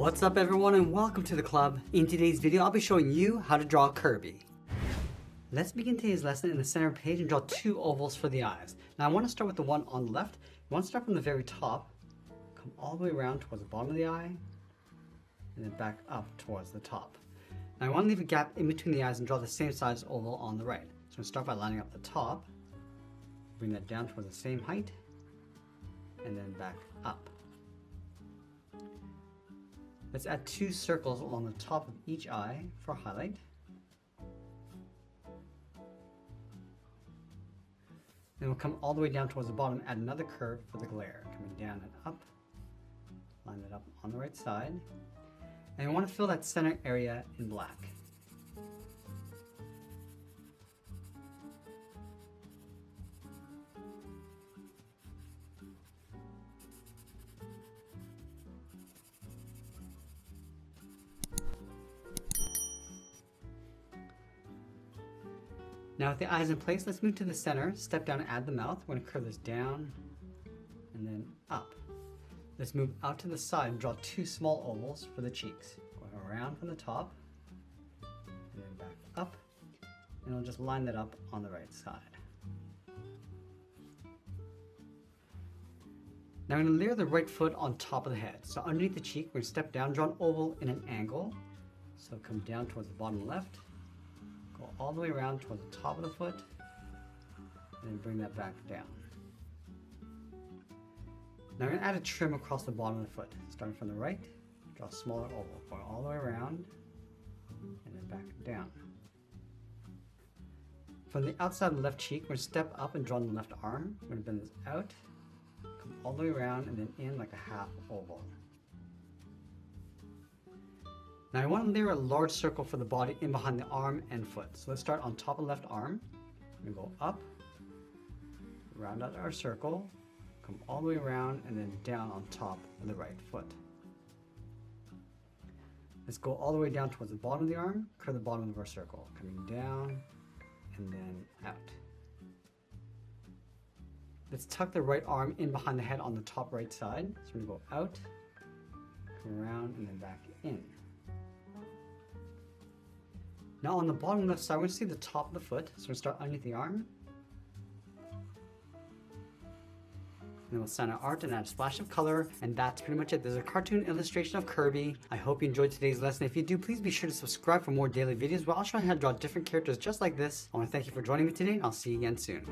What's up everyone and welcome to the club. In today's video I'll be showing you how to draw Kirby. Let's begin today's lesson in the center page and draw two ovals for the eyes. Now I want to start with the one on the left. You want to start from the very top, come all the way around towards the bottom of the eye, and then back up towards the top. Now I want to leave a gap in between the eyes and draw the same size oval on the right. So I'm going to start by lining up the top, bring that down towards the same height, and then back up. Let's add two circles along the top of each eye for highlight. Then we'll come all the way down towards the bottom, add another curve for the glare, coming down and up. Line it up on the right side. And we want to fill that center area in black. Now with the eyes in place, let's move to the center, step down and add the mouth. We're going to curve this down and then up. Let's move out to the side and draw two small ovals for the cheeks. Going around from the top and then back up. And we'll just line that up on the right side. Now I'm going to layer the right foot on top of the head. So underneath the cheek, we're going to step down, draw an oval in an angle. So come down towards the bottom left. Go all the way around towards the top of the foot, and then bring that back down. Now I'm going to add a trim across the bottom of the foot. Starting from the right, draw a smaller oval, going all the way around, and then back down. From the outside of the left cheek, we're going to step up and draw on the left arm. We're going to bend this out, come all the way around, and then in like a half oval. Now I want to layer a large circle for the body in behind the arm and foot. So let's start on top of the left arm. We're going to go up, round out our circle, come all the way around, and then down on top of the right foot. Let's go all the way down towards the bottom of the arm, curve the bottom of our circle, coming down and then out. Let's tuck the right arm in behind the head on the top right side. So we're going to go out, come around, and then back in. Now on the bottom left side, we're going to see the top of the foot, so we're going to start underneath the arm. And then we'll sign our art and add a splash of color, and that's pretty much it. There's a cartoon illustration of Kirby. I hope you enjoyed today's lesson. If you do, please be sure to subscribe for more daily videos where I'll show you how to draw different characters just like this. I want to thank you for joining me today, and I'll see you again soon.